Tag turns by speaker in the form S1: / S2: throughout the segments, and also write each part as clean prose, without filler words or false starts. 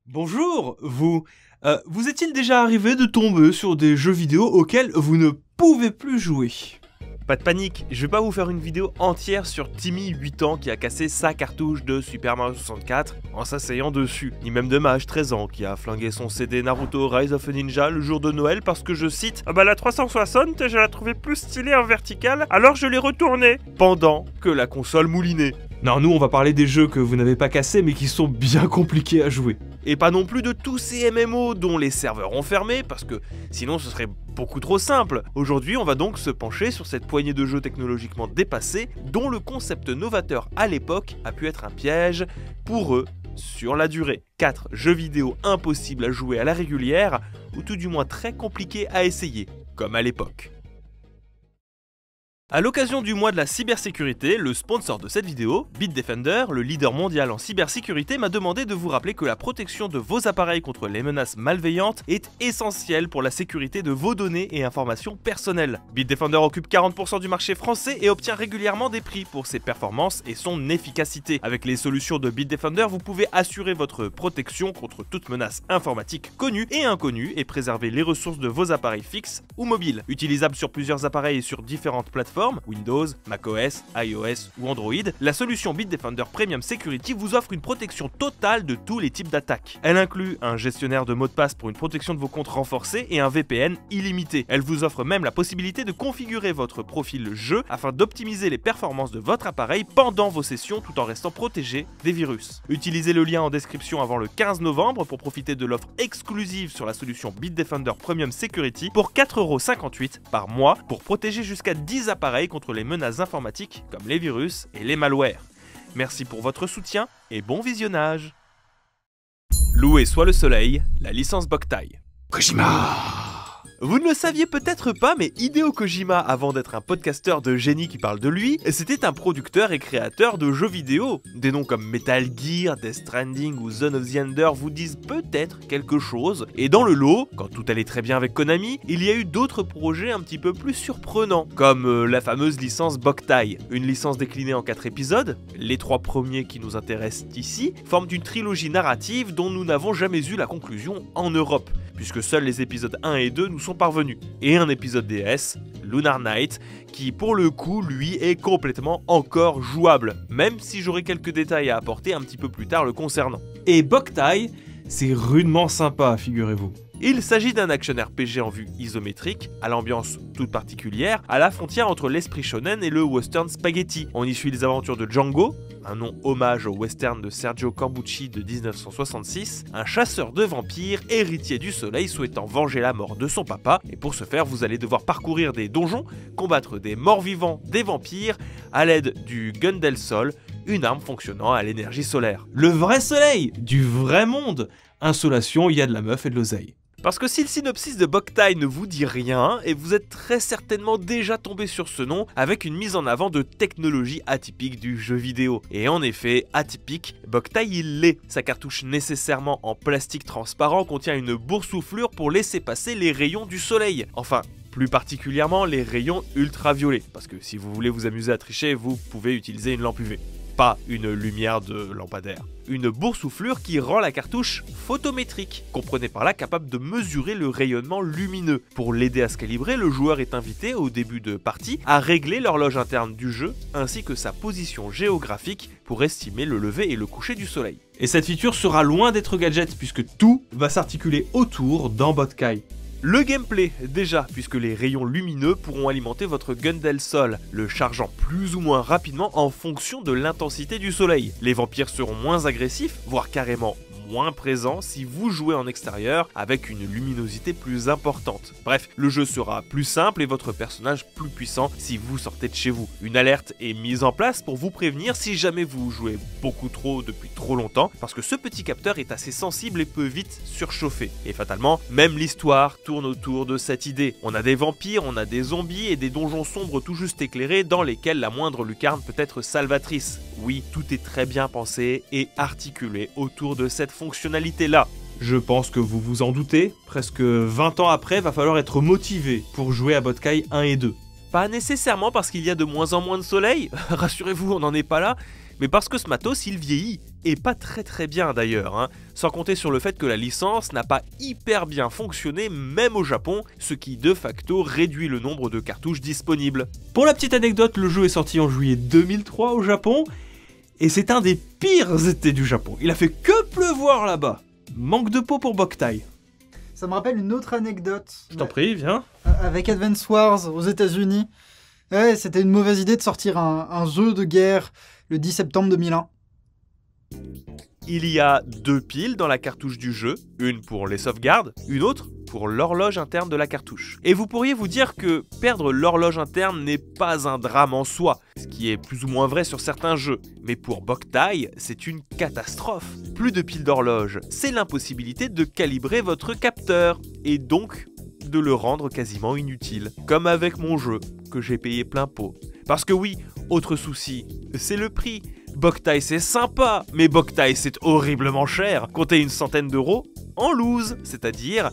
S1: Bonjour, vous est-il déjà arrivé de tomber sur des jeux vidéo auxquels vous ne pouvez plus jouer?
S2: Pas de panique, je vais pas vous faire une vidéo entière sur Timmy 8 ans qui a cassé sa cartouche de Super Mario 64 en s'asseyant dessus, ni même de Mage 13 ans qui a flingué son CD Naruto Rise of a Ninja le jour de Noël parce que je cite « Ah bah la 360 je la trouvais plus stylée en vertical alors je l'ai retournée » pendant que la console moulinait.
S1: Non, nous on va parler des jeux que vous n'avez pas cassés mais qui sont bien compliqués à jouer.
S2: Et pas non plus de tous ces MMO dont les serveurs ont fermé, parce que sinon ce serait beaucoup trop simple. Aujourd'hui, on va donc se pencher sur cette poignée de jeux technologiquement dépassés, dont le concept novateur à l'époque a pu être un piège pour eux sur la durée. 4 jeux vidéo impossibles à jouer à la régulière, ou tout du moins très compliqués à essayer, comme à l'époque. A l'occasion du mois de la cybersécurité, le sponsor de cette vidéo, Bitdefender, le leader mondial en cybersécurité, m'a demandé de vous rappeler que la protection de vos appareils contre les menaces malveillantes est essentielle pour la sécurité de vos données et informations personnelles. Bitdefender occupe 40% du marché français et obtient régulièrement des prix pour ses performances et son efficacité. Avec les solutions de Bitdefender, vous pouvez assurer votre protection contre toute menace informatique connue et inconnue et préserver les ressources de vos appareils fixes ou mobiles. Utilisable sur plusieurs appareils et sur différentes plateformes, Windows, macOS, iOS ou Android, la solution Bitdefender Premium Security vous offre une protection totale de tous les types d'attaques. Elle inclut un gestionnaire de mots de passe pour une protection de vos comptes renforcée et un VPN illimité. Elle vous offre même la possibilité de configurer votre profil jeu afin d'optimiser les performances de votre appareil pendant vos sessions tout en restant protégé des virus. Utilisez le lien en description avant le 15 novembre pour profiter de l'offre exclusive sur la solution Bitdefender Premium Security pour 4,58 € par mois pour protéger jusqu'à 10 appareils contre les menaces informatiques comme les virus et les malwares. Merci pour votre soutien et bon visionnage. Loué soit le soleil, la licence Boktai.
S1: Kojima.
S2: Vous ne le saviez peut-être pas, mais Hideo Kojima, avant d'être un podcasteur de génie qui parle de lui, c'était un producteur et créateur de jeux vidéo. Des noms comme Metal Gear, Death Stranding ou Zone of the Ender vous disent peut-être quelque chose. Et dans le lot, quand tout allait très bien avec Konami, il y a eu d'autres projets un petit peu plus surprenants, comme la fameuse licence Boktai, une licence déclinée en 4 épisodes. Les 3 premiers qui nous intéressent ici forment une trilogie narrative dont nous n'avons jamais eu la conclusion en Europe, puisque seuls les épisodes 1 et 2 nous sont parvenus. Et un épisode DS, Lunar Knight, qui pour le coup, lui, est complètement encore jouable, même si j'aurai quelques détails à apporter un petit peu plus tard le concernant.
S1: Et Boktai, c'est rudement sympa, figurez-vous.
S2: Il s'agit d'un action RPG en vue isométrique, à l'ambiance toute particulière, à la frontière entre l'esprit shonen et le western spaghetti. On y suit les aventures de Django, un nom hommage au western de Sergio Corbucci de 1966, un chasseur de vampires, héritier du soleil souhaitant venger la mort de son papa, et pour ce faire vous allez devoir parcourir des donjons, combattre des morts-vivants, des vampires, à l'aide du Gundel Sol, une arme fonctionnant à l'énergie solaire.
S1: Le vrai soleil, du vrai monde. Insolation, il y a de la meuf et de l'oseille.
S2: Parce que si le synopsis de Boktai ne vous dit rien, et vous êtes très certainement déjà tombé sur ce nom avec une mise en avant de technologie atypique du jeu vidéo. Et en effet, atypique, Boktai il l'est. Sa cartouche nécessairement en plastique transparent contient une boursouflure pour laisser passer les rayons du soleil. Enfin, plus particulièrement les rayons ultraviolets, parce que si vous voulez vous amuser à tricher, vous pouvez utiliser une lampe UV. Pas une lumière de lampadaire. Une boursouflure qui rend la cartouche photométrique, comprenez par là capable de mesurer le rayonnement lumineux. Pour l'aider à se calibrer, le joueur est invité au début de partie à régler l'horloge interne du jeu ainsi que sa position géographique pour estimer le lever et le coucher du soleil.
S1: Et cette feature sera loin d'être gadget puisque tout va s'articuler autour dans Boktai.
S2: Le gameplay, déjà, puisque les rayons lumineux pourront alimenter votre Gundel Sol, le chargeant plus ou moins rapidement en fonction de l'intensité du soleil. Les vampires seront moins agressifs, voire carrément moins présents si vous jouez en extérieur avec une luminosité plus importante. Bref, le jeu sera plus simple et votre personnage plus puissant si vous sortez de chez vous. Une alerte est mise en place pour vous prévenir si jamais vous jouez beaucoup trop depuis trop longtemps, parce que ce petit capteur est assez sensible et peut vite surchauffer. Et fatalement, même l'histoire tourne autour de cette idée. On a des vampires, on a des zombies et des donjons sombres tout juste éclairés dans lesquels la moindre lucarne peut être salvatrice. Oui, tout est très bien pensé et articulé autour de cette fonctionnalité-là.
S1: Je pense que vous vous en doutez, presque 20 ans après, va falloir être motivé pour jouer à Boktai 1 et 2.
S2: Pas nécessairement parce qu'il y a de moins en moins de soleil, rassurez-vous, on n'en est pas là, mais parce que ce matos il vieillit, et pas très bien d'ailleurs, hein. Sans compter sur le fait que la licence n'a pas hyper bien fonctionné même au Japon, ce qui de facto réduit le nombre de cartouches disponibles.
S1: Pour la petite anecdote, le jeu est sorti en juillet 2003 au Japon, et c'est un des pires étés du Japon. Il a fait que pleuvoir là-bas. Manque de peau pour Boktai.
S3: Ça me rappelle une autre anecdote.
S1: Je t'en prie, viens.
S3: Avec Advance Wars aux États-Unis. Ouais, c'était une mauvaise idée de sortir un jeu de guerre le 10 septembre 2001.
S2: Il y a 2 piles dans la cartouche du jeu, une pour les sauvegardes, une autre pour l'horloge interne de la cartouche. Et vous pourriez vous dire que perdre l'horloge interne n'est pas un drame en soi, ce qui est plus ou moins vrai sur certains jeux. Mais pour Boktai, c'est une catastrophe. Plus de piles d'horloge, c'est l'impossibilité de calibrer votre capteur, et donc de le rendre quasiment inutile. Comme avec mon jeu, que j'ai payé plein pot. Parce que oui, autre souci, c'est le prix. Boktai c'est sympa, mais Boktai c'est horriblement cher. Comptez une centaine d'euros en loose, c'est-à-dire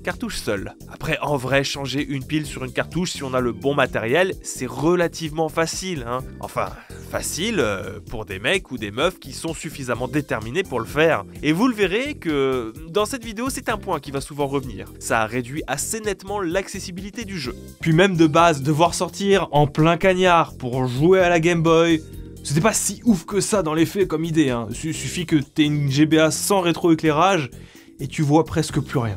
S2: cartouche seule. Après, en vrai, changer une pile sur une cartouche si on a le bon matériel, c'est relativement facile, hein. Enfin, facile pour des mecs ou des meufs qui sont suffisamment déterminés pour le faire. Et vous le verrez que dans cette vidéo, c'est un point qui va souvent revenir. Ça a réduit assez nettement l'accessibilité du jeu.
S1: Puis même de base, devoir sortir en plein cagnard pour jouer à la Game Boy, c'était pas si ouf que ça dans les faits comme idée, hein. Suffit que t'aies une GBA sans rétroéclairage et tu vois presque plus rien.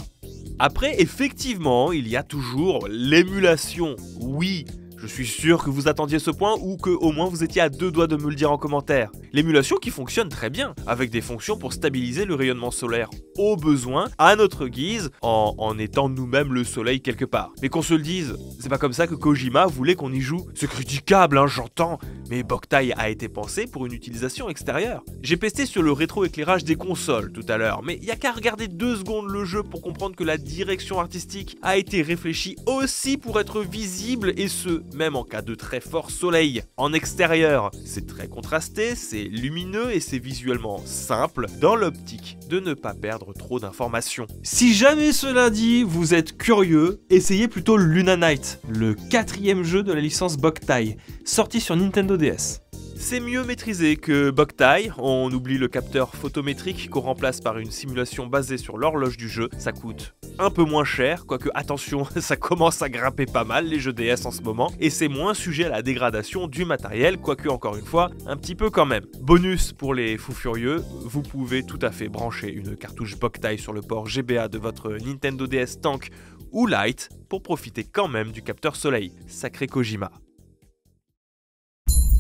S2: Après, effectivement, il y a toujours l'émulation. Oui, je suis sûr que vous attendiez ce point ou que au moins vous étiez à 2 doigts de me le dire en commentaire. L'émulation qui fonctionne très bien, avec des fonctions pour stabiliser le rayonnement solaire au besoin, à notre guise, en étant nous-mêmes le soleil quelque part. Mais qu'on se le dise, c'est pas comme ça que Kojima voulait qu'on y joue. C'est critiquable, hein, j'entends, mais Boktai a été pensé pour une utilisation extérieure. J'ai pesté sur le rétroéclairage des consoles tout à l'heure, mais y a qu'à regarder 2 secondes le jeu pour comprendre que la direction artistique a été réfléchie aussi pour être visible, et ce, même en cas de très fort soleil. En extérieur, c'est très contrasté, c'est lumineux et c'est visuellement simple, dans l'optique de ne pas perdre trop d'informations.
S1: Si jamais cela dit, vous êtes curieux, essayez plutôt Luna Knight, le 4e jeu de la licence Boktai, sorti sur Nintendo DS.
S2: C'est mieux maîtrisé que Boktai, on oublie le capteur photométrique qu'on remplace par une simulation basée sur l'horloge du jeu, ça coûte un peu moins cher, quoique attention, ça commence à grimper pas mal les jeux DS en ce moment, et c'est moins sujet à la dégradation du matériel, quoique encore une fois, un petit peu quand même. Bonus pour les fous furieux, vous pouvez tout à fait brancher une cartouche Boktai sur le port GBA de votre Nintendo DS Tank ou Lite pour profiter quand même du capteur soleil. Sacré Kojima.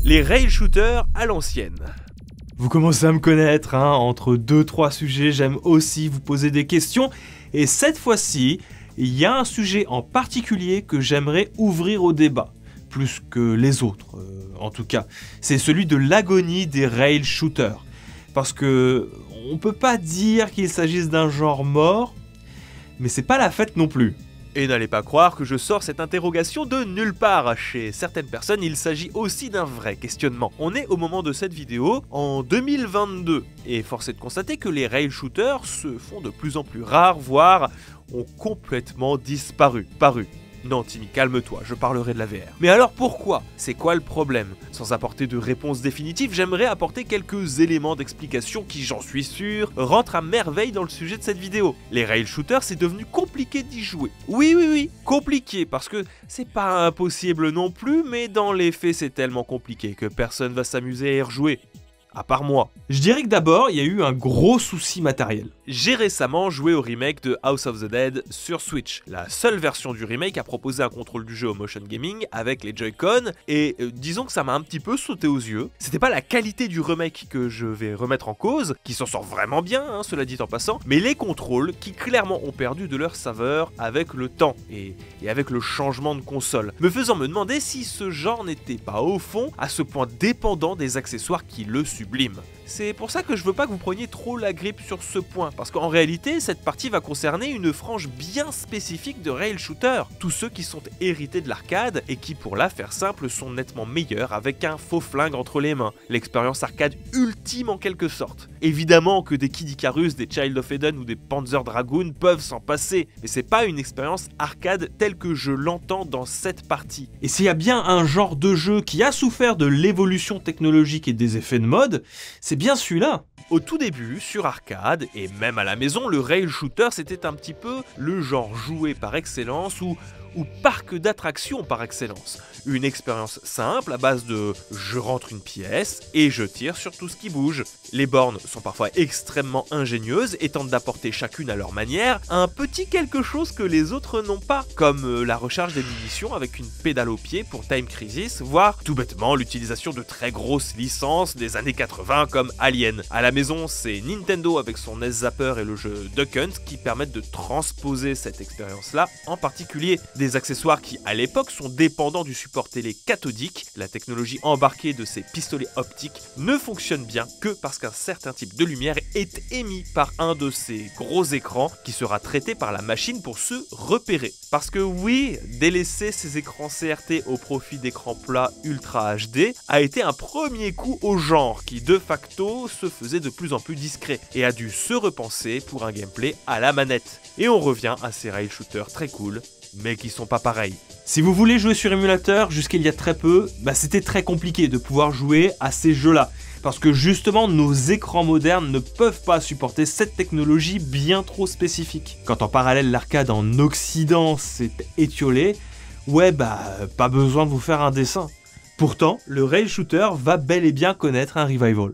S2: Les rail shooters à l'ancienne.
S1: Vous commencez à me connaître, hein, entre 2-3 sujets, j'aime aussi vous poser des questions. Et cette fois-ci, il y a un sujet en particulier que j'aimerais ouvrir au débat. Plus que les autres, en tout cas. C'est celui de l'agonie des rail shooters. Parce que on peut pas dire qu'il s'agisse d'un genre mort, mais c'est pas la fête non plus.
S2: Et n'allez pas croire que je sors cette interrogation de nulle part. Chez certaines personnes, il s'agit aussi d'un vrai questionnement. On est au moment de cette vidéo en 2022, et force est de constater que les rail shooters se font de plus en plus rares, voire ont complètement disparu. Non Timmy, calme-toi, je parlerai de la VR. Mais alors pourquoi? C'est quoi le problème? Sans apporter de réponse définitive, j'aimerais apporter quelques éléments d'explication qui, j'en suis sûr, rentrent à merveille dans le sujet de cette vidéo. Les rail shooters, c'est devenu compliqué d'y jouer. Oui, compliqué, parce que c'est pas impossible non plus, mais dans les faits, c'est tellement compliqué que personne va s'amuser à y rejouer. À part moi.
S1: Je dirais que d'abord, il y a eu un gros souci matériel.
S2: J'ai récemment joué au remake de House of the Dead sur Switch. La seule version du remake a proposé un contrôle du jeu au motion gaming avec les Joy-Con, et disons que ça m'a un petit peu sauté aux yeux. C'était pas la qualité du remake que je vais remettre en cause, qui s'en sort vraiment bien, hein, cela dit en passant, mais les contrôles qui clairement ont perdu de leur saveur avec le temps et avec le changement de console, me faisant me demander si ce genre n'était pas au fond à ce point dépendant des accessoires qui le subliment. C'est pour ça que je veux pas que vous preniez trop la grippe sur ce point, parce qu'en réalité, cette partie va concerner une frange bien spécifique de rail shooter, tous ceux qui sont hérités de l'arcade et qui, pour la faire simple, sont nettement meilleurs avec un faux flingue entre les mains, l'expérience arcade ultime en quelque sorte. Évidemment que des Kid Icarus, des Child of Eden ou des Panzer Dragoon peuvent s'en passer, mais c'est pas une expérience arcade telle que je l'entends dans cette partie.
S1: Et s'il y a bien un genre de jeu qui a souffert de l'évolution technologique et des effets de mode, c'est bien celui-là.
S2: Au tout début, sur arcade, et même à la maison, le rail shooter c'était un petit peu le genre jouet par excellence ou parc d'attractions par excellence. Une expérience simple à base de je rentre une pièce et je tire sur tout ce qui bouge. Les bornes sont parfois extrêmement ingénieuses et tentent d'apporter chacune à leur manière un petit quelque chose que les autres n'ont pas, comme la recharge des munitions avec une pédale au pied pour Time Crisis, voire tout bêtement l'utilisation de très grosses licences des années 80 comme Alien. À la maison, c'est Nintendo avec son NES Zapper et le jeu Duck Hunt qui permettent de transposer cette expérience-là, en particulier des accessoires qui à l'époque sont dépendants du support télé cathodique. La technologie embarquée de ces pistolets optiques ne fonctionne bien que parce qu'un certain type de lumière est émis par un de ces gros écrans qui sera traité par la machine pour se repérer. Parce que oui, délaisser ces écrans CRT au profit d'écrans plats Ultra HD a été un premier coup au genre qui de facto se faisait de plus en plus discret et a dû se repenser pour un gameplay à la manette. Et on revient à ces rail shooters très cool, mais qui sont pas pareils.
S1: Si vous voulez jouer sur émulateur, jusqu'il y a très peu, c'était très compliqué de pouvoir jouer à ces jeux-là. Parce que justement, nos écrans modernes ne peuvent pas supporter cette technologie bien trop spécifique. Quand en parallèle l'arcade en Occident s'est étiolé, pas besoin de vous faire un dessin. Pourtant, le rail shooter va bel et bien connaître un revival.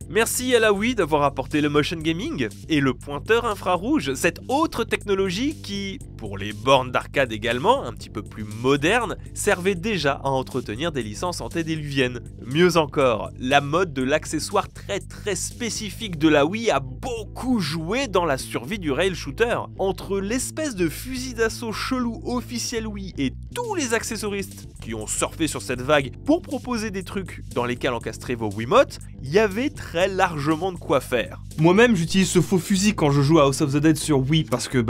S2: Merci à la Wii d'avoir apporté le motion gaming et le pointeur infrarouge, cette autre technologie qui, pour les bornes d'arcade également, un petit peu plus moderne, servait déjà à entretenir des licences antédiluviennes. Mieux encore, la mode de l'accessoire très spécifique de la Wii a beaucoup joué dans la survie du rail shooter. Entre l'espèce de fusil d'assaut chelou officiel Wii et tous les accessoristes qui ont surfé sur cette vague pour proposer des trucs dans lesquels encastrer vos Wiimotes, il y avait très largement de quoi faire.
S1: Moi-même, j'utilise ce faux fusil quand je joue à House of the Dead sur Wii parce que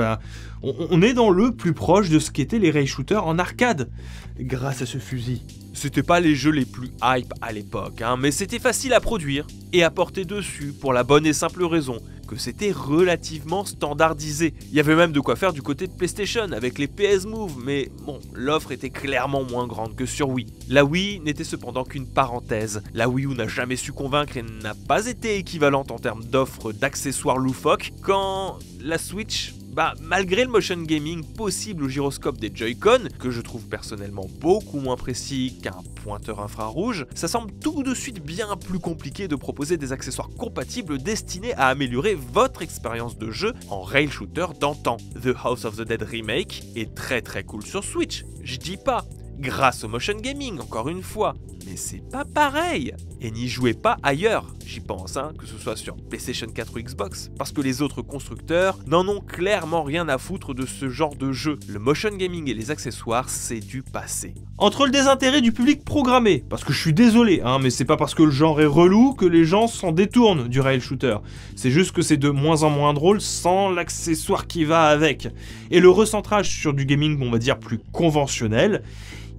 S1: on est dans le plus proche de ce qu'étaient les rail shooters en arcade grâce à ce fusil.
S2: C'était pas les jeux les plus hype à l'époque, mais c'était facile à produire et à porter dessus pour la bonne et simple raison que c'était relativement standardisé. Il y avait même de quoi faire du côté de PlayStation avec les PS Move, mais bon, l'offre était clairement moins grande que sur Wii. La Wii n'était cependant qu'une parenthèse. La Wii U n'a jamais su convaincre et n'a pas été équivalente en termes d'offres d'accessoires loufoques quand la Switch... malgré le motion gaming possible au gyroscope des Joy-Con, que je trouve personnellement beaucoup moins précis qu'un pointeur infrarouge, ça semble tout de suite bien plus compliqué de proposer des accessoires compatibles destinés à améliorer votre expérience de jeu en rail shooter d'antan. The House of the Dead Remake est très cool sur Switch, je dis pas, grâce au motion gaming encore une fois, mais c'est pas pareil. Et n'y jouez pas ailleurs, j'y pense, que ce soit sur PlayStation 4 ou Xbox, parce que les autres constructeurs n'en ont clairement rien à foutre de ce genre de jeu. Le motion gaming et les accessoires, c'est du passé.
S1: Entre le désintérêt du public programmé, parce que je suis désolé, mais c'est pas parce que le genre est relou que les gens s'en détournent du rail shooter. C'est juste que c'est de moins en moins drôle sans l'accessoire qui va avec. Et le recentrage sur du gaming, on va dire, plus conventionnel,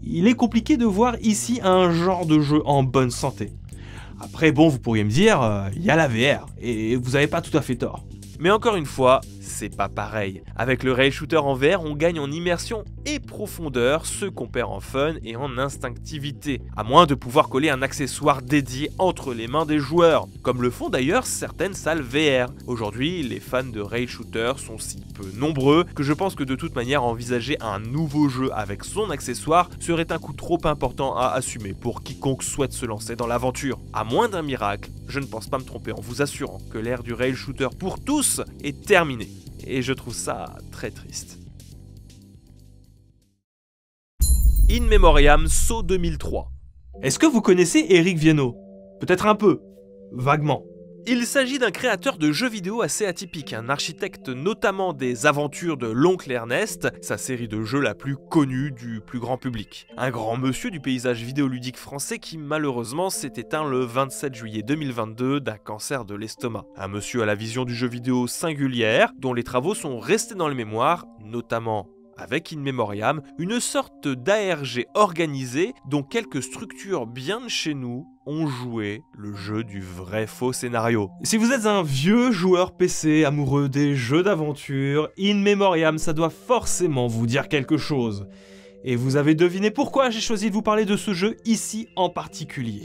S1: il est compliqué de voir ici un genre de jeu en bonne santé. Après vous pourriez me dire, il y a la VR, et vous avez pas tout à fait tort.
S2: Mais encore une fois, c'est pas pareil. Avec le rail shooter en VR, on gagne en immersion et profondeur, ce qu'on perd en fun et en instinctivité, à moins de pouvoir coller un accessoire dédié entre les mains des joueurs, comme le font d'ailleurs certaines salles VR. Aujourd'hui, les fans de rail shooter sont si peu nombreux que je pense que de toute manière envisager un nouveau jeu avec son accessoire serait un coût trop important à assumer pour quiconque souhaite se lancer dans l'aventure. À moins d'un miracle, je ne pense pas me tromper en vous assurant que l'ère du rail shooter pour tous est terminée. Et je trouve ça très triste. In Memoriam Saw 2003.
S1: Est-ce que vous connaissez Eric Viennot? Peut-être un peu, vaguement.
S2: Il s'agit d'un créateur de jeux vidéo assez atypique, un architecte notamment des aventures de l'oncle Ernest, sa série de jeux la plus connue du plus grand public. Un grand monsieur du paysage vidéoludique français qui malheureusement s'est éteint le 27 juillet 2022 d'un cancer de l'estomac. Un monsieur à la vision du jeu vidéo singulière, dont les travaux sont restés dans les mémoires, notamment avec In Memoriam, une sorte d'ARG organisé dont quelques structures bien de chez nous ont joué le jeu du vrai faux scénario.
S1: Si vous êtes un vieux joueur PC amoureux des jeux d'aventure, In Memoriam, ça doit forcément vous dire quelque chose. Et vous avez deviné pourquoi j'ai choisi de vous parler de ce jeu ici en particulier.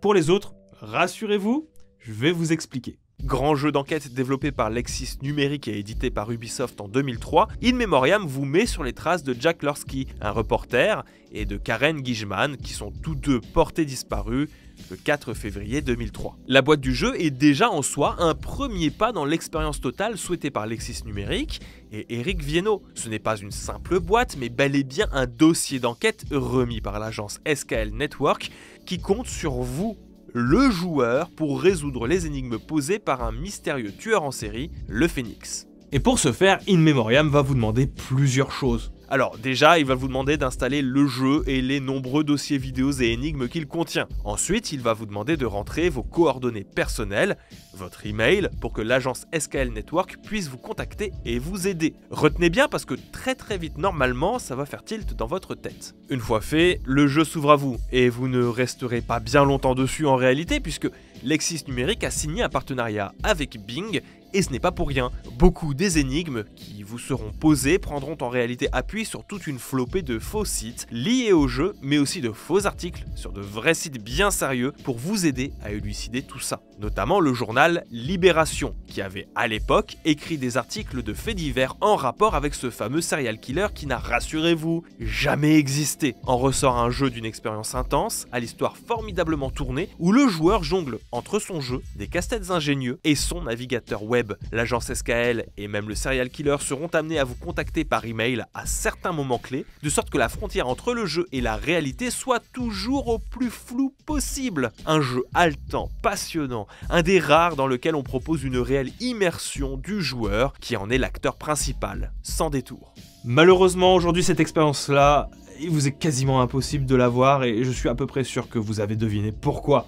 S1: Pour les autres, rassurez-vous, je vais vous expliquer.
S2: Grand jeu d'enquête développé par Lexis Numérique et édité par Ubisoft en 2003, In Memoriam vous met sur les traces de Jack Lorski, un reporter, et de Karen Gijman, qui sont tous deux portés disparus le 4 février 2003. La boîte du jeu est déjà en soi un premier pas dans l'expérience totale souhaitée par Lexis Numérique et Eric Viennot. Ce n'est pas une simple boîte, mais bel et bien un dossier d'enquête remis par l'agence SKL Network qui compte sur vous, le joueur, pour résoudre les énigmes posées par un mystérieux tueur en série, le Phénix.
S1: Et pour ce faire, In Memoriam va vous demander plusieurs choses.
S2: Alors déjà, il va vous demander d'installer le jeu et les nombreux dossiers vidéos et énigmes qu'il contient. Ensuite, il va vous demander de rentrer vos coordonnées personnelles, votre email, pour que l'agence SKL Network puisse vous contacter et vous aider. Retenez bien parce que très vite, normalement, ça va faire tilt dans votre tête. Une fois fait, le jeu s'ouvre à vous et vous ne resterez pas bien longtemps dessus en réalité puisque Lexis Numérique a signé un partenariat avec Bing. Et ce n'est pas pour rien. Beaucoup des énigmes qui vous seront posées prendront en réalité appui sur toute une flopée de faux sites liés au jeu, mais aussi de faux articles sur de vrais sites bien sérieux pour vous aider à élucider tout ça. Notamment le journal Libération, qui avait à l'époque écrit des articles de faits divers en rapport avec ce fameux serial killer qui n'a, rassurez-vous, jamais existé. En ressort un jeu d'une expérience intense, à l'histoire formidablement tournée, où le joueur jongle entre son jeu, des casse-têtes ingénieux et son navigateur web. L'agence SKL et même le serial killer seront amenés à vous contacter par email à certains moments clés, de sorte que la frontière entre le jeu et la réalité soit toujours au plus flou possible. Un jeu haletant, passionnant, un des rares dans lequel on propose une réelle immersion du joueur qui en est l'acteur principal, sans détour.
S1: Malheureusement, aujourd'hui, cette expérience-là, il vous est quasiment impossible de l'avoir et je suis à peu près sûr que vous avez deviné pourquoi.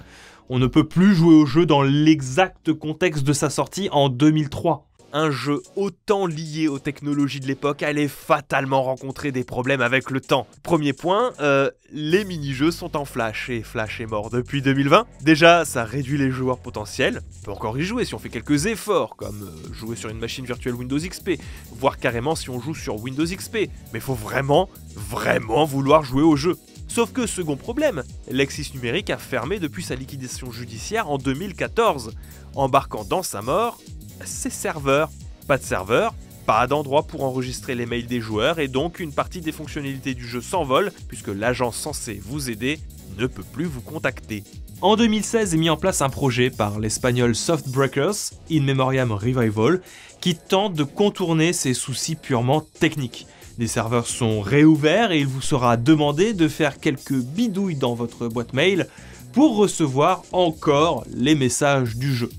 S1: On ne peut plus jouer au jeu dans l'exact contexte de sa sortie en 2003.
S2: Un jeu autant lié aux technologies de l'époque allait fatalement rencontrer des problèmes avec le temps. Premier point, les mini-jeux sont en Flash, et Flash est mort depuis 2020. Déjà, ça réduit les joueurs potentiels. On peut encore y jouer si on fait quelques efforts, comme jouer sur une machine virtuelle Windows XP, voire carrément si on joue sur Windows XP. Mais faut vraiment vouloir jouer au jeu. Sauf que, second problème, Lexis Numérique a fermé depuis sa liquidation judiciaire en 2014, embarquant dans sa mort ses serveurs. Pas de serveur, pas d'endroit pour enregistrer les mails des joueurs et donc une partie des fonctionnalités du jeu s'envole puisque l'agence censée vous aider ne peut plus vous contacter.
S1: En 2016 est mis en place un projet par l'espagnol Softbreakers, In Memoriam Revival, qui tente de contourner ces soucis purement techniques. Les serveurs sont réouverts et il vous sera demandé de faire quelques bidouilles dans votre boîte mail pour recevoir encore les messages du jeu.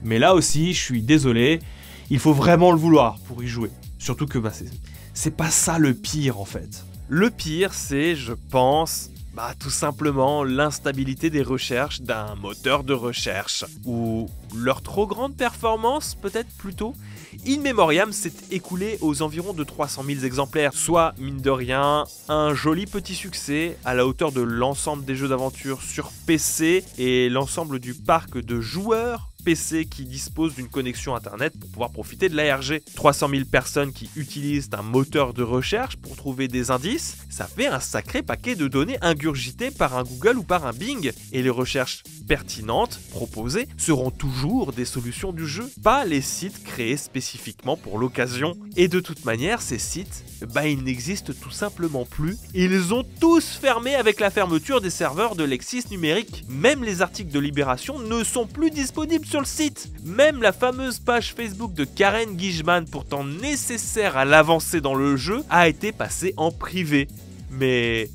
S1: Mais là aussi, je suis désolé, il faut vraiment le vouloir pour y jouer. Surtout que c'est pas ça le pire en fait.
S2: Le pire, c'est, je pense, tout simplement l'instabilité des recherches d'un moteur de recherche, ou leur trop grande performance peut-être plutôt. In Memoriam s'est écoulé aux environs de 300 000 exemplaires, soit, mine de rien, un joli petit succès à la hauteur de l'ensemble des jeux d'aventure sur PC et l'ensemble du parc de joueurs PC qui dispose d'une connexion internet pour pouvoir profiter de l'ARG. 300 000 personnes qui utilisent un moteur de recherche pour trouver des indices, ça fait un sacré paquet de données ingurgitées par un Google ou par un Bing. Et les recherches pertinentes proposées seront toujours des solutions du jeu, pas les sites créés spécifiquement pour l'occasion. Et de toute manière, ces sites, ils n'existent tout simplement plus. Ils ont tous fermé avec la fermeture des serveurs de Lexis Numérique. Même les articles de Libération ne sont plus disponibles sur le site. Même la fameuse page Facebook de Karen Gijman, pourtant nécessaire à l'avancée dans le jeu, a été passée en privé. Mais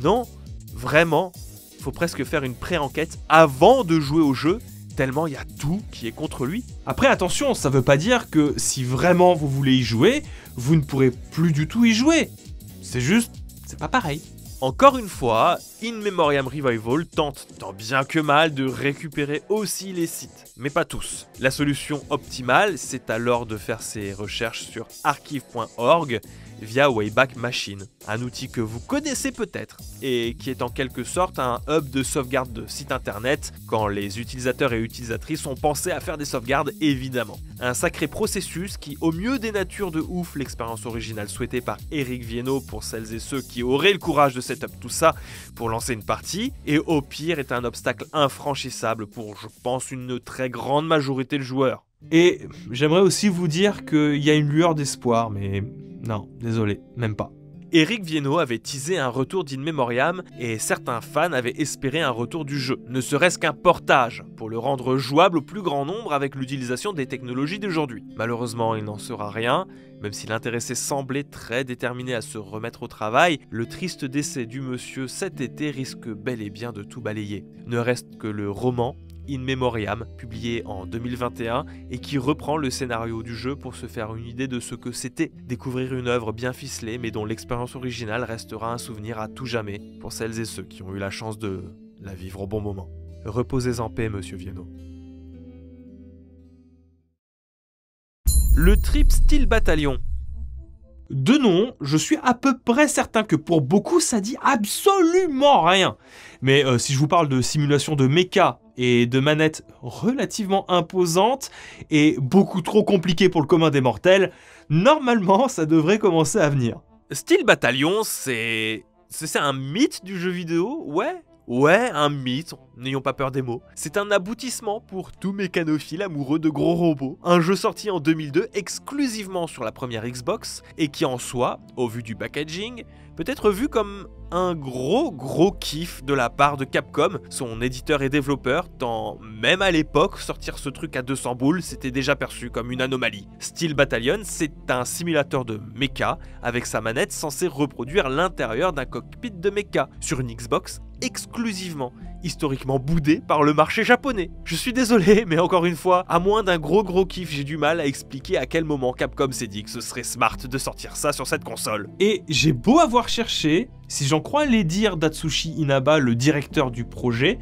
S2: non, vraiment, faut presque faire une pré-enquête avant de jouer au jeu, tellement il y a tout qui est contre lui.
S1: Après attention, ça veut pas dire que si vraiment vous voulez y jouer, vous ne pourrez plus du tout y jouer. C'est juste, c'est pas pareil.
S2: Encore une fois, In Memoriam Revival tente tant bien que mal de récupérer aussi les sites, mais pas tous. La solution optimale, c'est alors de faire ses recherches sur archive.org via Wayback Machine, un outil que vous connaissez peut-être et qui est en quelque sorte un hub de sauvegarde de site internet quand les utilisateurs et utilisatrices ont pensé à faire des sauvegardes évidemment. Un sacré processus qui au mieux dénature de ouf l'expérience originale souhaitée par Eric Viennot pour celles et ceux qui auraient le courage de setup tout ça pour lancer une partie, et au pire est un obstacle infranchissable pour, je pense, une très grande majorité de joueurs.
S1: Et j'aimerais aussi vous dire qu'il y a une lueur d'espoir, mais non, désolé, même pas.
S2: Eric Viennot avait teasé un retour d'In Memoriam et certains fans avaient espéré un retour du jeu, ne serait-ce qu'un portage, pour le rendre jouable au plus grand nombre avec l'utilisation des technologies d'aujourd'hui. Malheureusement, il n'en sera rien, même si l'intéressé semblait très déterminé à se remettre au travail, le triste décès du monsieur cet été risque bel et bien de tout balayer. Ne reste que le roman In Memoriam, publié en 2021 et qui reprend le scénario du jeu pour se faire une idée de ce que c'était. Découvrir une œuvre bien ficelée mais dont l'expérience originale restera un souvenir à tout jamais pour celles et ceux qui ont eu la chance de la vivre au bon moment. Reposez en paix, monsieur Viennot. Le trip Steel Battalion.
S1: De nom, je suis à peu près certain que pour beaucoup ça dit absolument rien. Mais si je vous parle de simulation de mecha et de manettes relativement imposantes et beaucoup trop compliquées pour le commun des mortels, normalement ça devrait commencer à venir.
S2: Steel Battalion, c'est un mythe du jeu vidéo, ouais. Ouais, un mythe, n'ayons pas peur des mots. C'est un aboutissement pour tout mécanophile amoureux de gros robots. Un jeu sorti en 2002 exclusivement sur la première Xbox et qui en soi, au vu du packaging, peut être vu comme un gros kiff de la part de Capcom, son éditeur et développeur, tant même à l'époque, sortir ce truc à 200 boules, c'était déjà perçu comme une anomalie. Steel Battalion, c'est un simulateur de mecha, avec sa manette censée reproduire l'intérieur d'un cockpit de mecha, sur une Xbox exclusivement, historiquement boudé par le marché japonais. Je suis désolé, mais encore une fois, à moins d'un gros kiff, j'ai du mal à expliquer à quel moment Capcom s'est dit que ce serait smart de sortir ça sur cette console.
S1: Et j'ai beau avoir cherché, si j'en crois les dires d'Atsushi Inaba, le directeur du projet,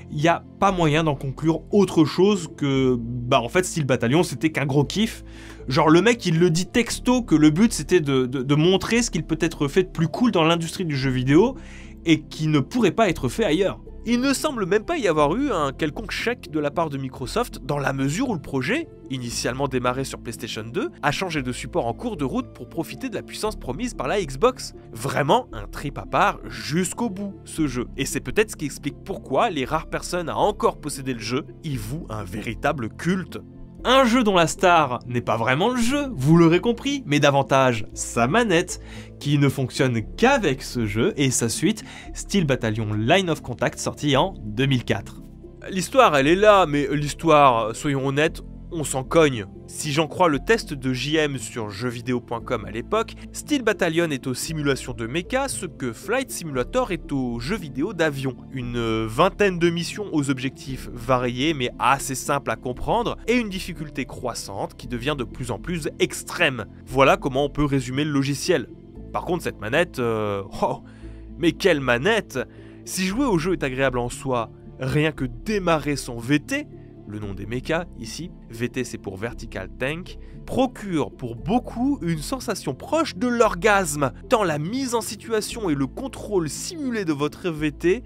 S1: il n'y a pas moyen d'en conclure autre chose que, en fait, Steel Battalion, c'était qu'un gros kiff. Genre, le mec, il le dit texto que le but, c'était de montrer ce qu'il peut être fait de plus cool dans l'industrie du jeu vidéo et qui ne pourrait pas être fait ailleurs.
S2: Il ne semble même pas y avoir eu un quelconque chèque de la part de Microsoft dans la mesure où le projet, initialement démarré sur PlayStation 2, a changé de support en cours de route pour profiter de la puissance promise par la Xbox. Vraiment un trip à part jusqu'au bout, ce jeu. Et c'est peut-être ce qui explique pourquoi les rares personnes à encore posséder le jeu y vouent un véritable culte.
S1: Un jeu dont la star n'est pas vraiment le jeu, vous l'aurez compris, mais davantage sa manette, qui ne fonctionne qu'avec ce jeu et sa suite, Steel Battalion Line of Contact, sorti en 2004.
S2: L'histoire, elle est là, mais l'histoire, soyons honnêtes, on s'en cogne. Si j'en crois le test de JM sur jeuxvideo.com à l'époque, Steel Battalion est aux simulations de mecha ce que Flight Simulator est aux jeux vidéo d'avion. Une vingtaine de missions aux objectifs variés mais assez simples à comprendre et une difficulté croissante qui devient de plus en plus extrême. Voilà comment on peut résumer le logiciel. Par contre cette manette, mais quelle manette! Si jouer au jeu est agréable en soi, rien que démarrer son VT, le nom des mechas ici, VT c'est pour Vertical Tank, procure pour beaucoup une sensation proche de l'orgasme, tant la mise en situation et le contrôle simulé de votre VT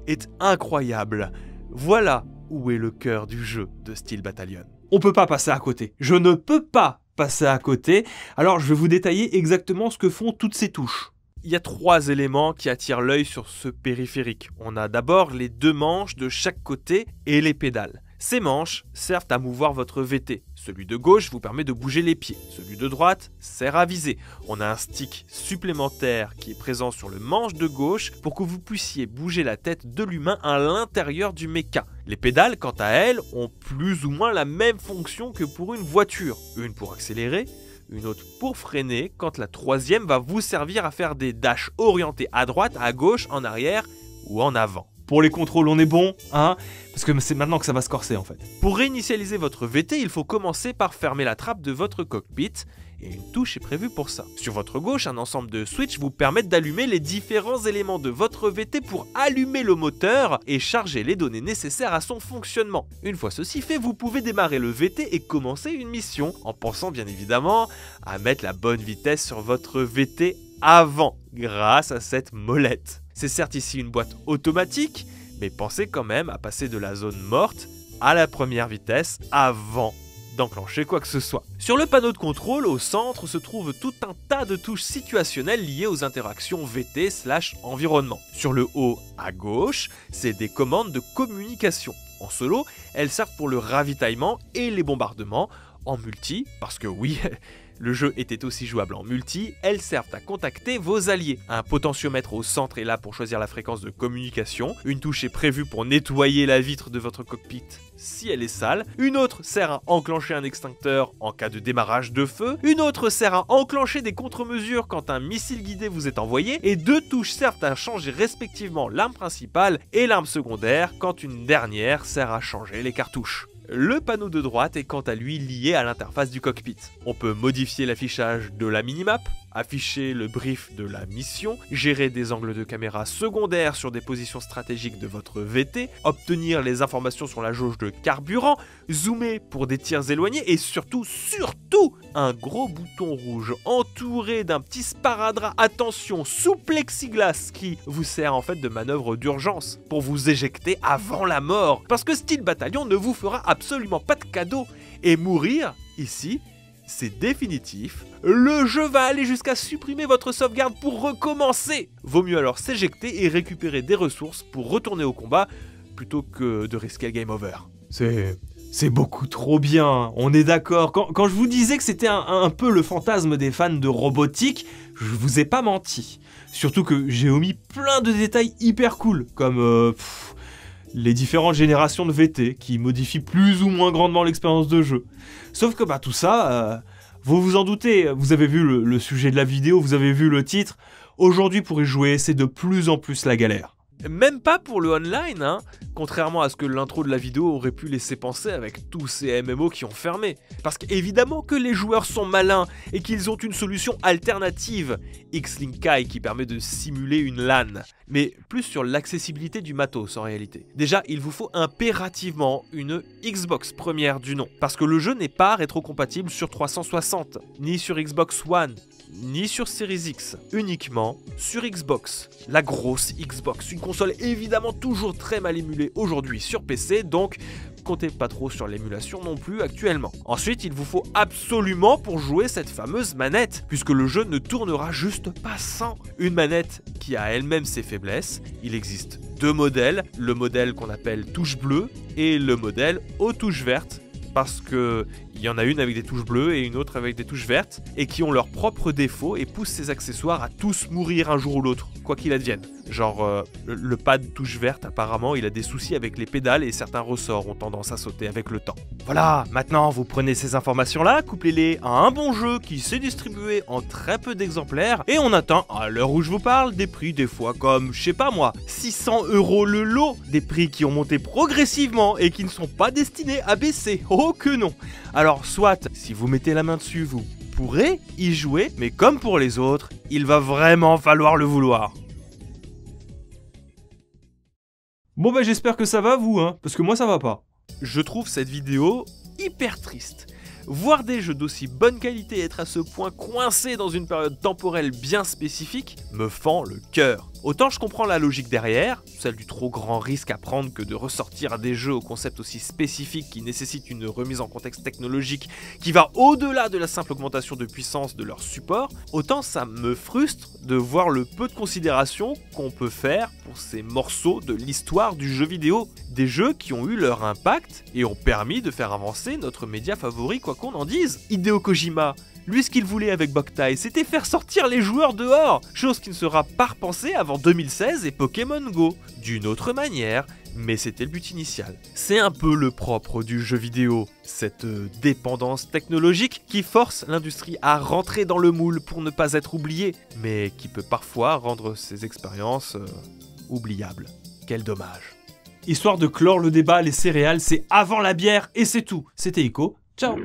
S2: est incroyable. Voilà où est le cœur du jeu de Steel Battalion.
S1: On peut pas passer à côté. Je ne peux pas passer à côté. Alors je vais vous détailler exactement ce que font toutes ces touches.
S2: Il y a 3 éléments qui attirent l'œil sur ce périphérique. On a d'abord les 2 manches de chaque côté et les pédales. Ces manches servent à mouvoir votre VT. Celui de gauche vous permet de bouger les pieds. Celui de droite sert à viser. On a un stick supplémentaire qui est présent sur le manche de gauche pour que vous puissiez bouger la tête de l'humain à l'intérieur du mecha. Les pédales, quant à elles, ont plus ou moins la même fonction que pour une voiture. Une pour accélérer, une autre pour freiner, quand la troisième va vous servir à faire des dashs orientés à droite, à gauche, en arrière ou en avant.
S1: Pour les contrôles, on est bon, hein, parce que c'est maintenant que ça va se corser en fait.
S2: Pour réinitialiser votre VT, il faut commencer par fermer la trappe de votre cockpit, et une touche est prévue pour ça. Sur votre gauche, un ensemble de switches vous permettent d'allumer les différents éléments de votre VT pour allumer le moteur et charger les données nécessaires à son fonctionnement. Une fois ceci fait, vous pouvez démarrer le VT et commencer une mission, en pensant bien évidemment à mettre la bonne vitesse sur votre VT avant, grâce à cette molette. C'est certes ici une boîte automatique, mais pensez quand même à passer de la zone morte à la première vitesse avant d'enclencher quoi que ce soit. Sur le panneau de contrôle, au centre, se trouve tout un tas de touches situationnelles liées aux interactions VT/environnement. Sur le haut à gauche, c'est des commandes de communication. En solo, elles servent pour le ravitaillement et les bombardements. En multi, parce que oui, le jeu était aussi jouable en multi, elles servent à contacter vos alliés. Un potentiomètre au centre est là pour choisir la fréquence de communication. Une touche est prévue pour nettoyer la vitre de votre cockpit si elle est sale. Une autre sert à enclencher un extincteur en cas de démarrage de feu. Une autre sert à enclencher des contre-mesures quand un missile guidé vous est envoyé. Et deux touches servent à changer respectivement l'arme principale et l'arme secondaire quand une dernière sert à changer les cartouches. Le panneau de droite est quant à lui lié à l'interface du cockpit. On peut modifier l'affichage de la minimap, afficher le brief de la mission, gérer des angles de caméra secondaires sur des positions stratégiques de votre VT, obtenir les informations sur la jauge de carburant, zoomer pour des tirs éloignés et surtout, un gros bouton rouge entouré d'un petit sparadrap, attention, sous plexiglas qui vous sert en fait de manœuvre d'urgence pour vous éjecter avant la mort. Parce que Steel Battalion ne vous fera absolument pas de cadeau. Et mourir, ici, c'est définitif. Le jeu va aller jusqu'à supprimer votre sauvegarde pour recommencer. Vaut mieux alors s'éjecter et récupérer des ressources pour retourner au combat plutôt que de risquer le game over.
S1: C'est beaucoup trop bien, on est d'accord. Quand je vous disais que c'était un peu le fantasme des fans de robotique, je vous ai pas menti. Surtout que j'ai omis plein de détails hyper cool, comme les différentes générations de VT qui modifient plus ou moins grandement l'expérience de jeu. Sauf que tout ça, vous vous en doutez, vous avez vu le sujet de la vidéo, vous avez vu le titre. Aujourd'hui pour y jouer, c'est de plus en plus la galère.
S2: Même pas pour le online, hein, contrairement à ce que l'intro de la vidéo aurait pu laisser penser avec tous ces MMO qui ont fermé. Parce qu'évidemment que les joueurs sont malins et qu'ils ont une solution alternative, X-Link Kai qui permet de simuler une LAN, mais plus sur l'accessibilité du matos en réalité. Déjà, il vous faut impérativement une Xbox première du nom, parce que le jeu n'est pas rétrocompatible sur 360, ni sur Xbox One, ni sur Series X, uniquement sur Xbox, la grosse Xbox, une console évidemment toujours très mal émulée aujourd'hui sur PC, donc comptez pas trop sur l'émulation non plus actuellement. Ensuite, il vous faut absolument pour jouer cette fameuse manette, puisque le jeu ne tournera juste pas sans. Une manette qui a elle-même ses faiblesses, il existe deux modèles, le modèle qu'on appelle touche bleue et le modèle aux touches vertes, parce que il y en a une avec des touches bleues et une autre avec des touches vertes, et qui ont leurs propres défauts et poussent ces accessoires à tous mourir un jour ou l'autre, quoi qu'il advienne. Genre, le pad touche verte, apparemment, il a des soucis avec les pédales et certains ressorts ont tendance à sauter avec le temps. Voilà, maintenant vous prenez ces informations-là, couplez-les à un bon jeu qui s'est distribué en très peu d'exemplaires, et on atteint, à l'heure où je vous parle, des prix des fois comme, je sais pas moi, 600 € le lot, des prix qui ont monté progressivement et qui ne sont pas destinés à baisser, oh que non. Alors soit, si vous mettez la main dessus, vous pourrez y jouer, mais comme pour les autres, il va vraiment falloir le vouloir.
S1: Bon j'espère que ça va vous, hein, parce que moi ça va pas.
S2: Je trouve cette vidéo hyper triste. Voir des jeux d'aussi bonne qualité être à ce point coincés dans une période temporelle bien spécifique me fend le cœur. Autant je comprends la logique derrière, celle du trop grand risque à prendre que de ressortir des jeux au concept aussi spécifique qui nécessite une remise en contexte technologique qui va au-delà de la simple augmentation de puissance de leur support, autant ça me frustre de voir le peu de considération qu'on peut faire pour ces morceaux de l'histoire du jeu vidéo. Des jeux qui ont eu leur impact et ont permis de faire avancer notre média favori quoi qu'on en dise. Hideo Kojima, lui ce qu'il voulait avec Boktai, c'était faire sortir les joueurs dehors, chose qui ne sera pas repensée avant 2016 et Pokémon Go, d'une autre manière, mais c'était le but initial. C'est un peu le propre du jeu vidéo, cette dépendance technologique qui force l'industrie à rentrer dans le moule pour ne pas être oubliée, mais qui peut parfois rendre ces expériences oubliables. Quel dommage.
S1: Histoire de clore le débat, les céréales, c'est avant la bière et c'est tout. C'était Ico. Ciao.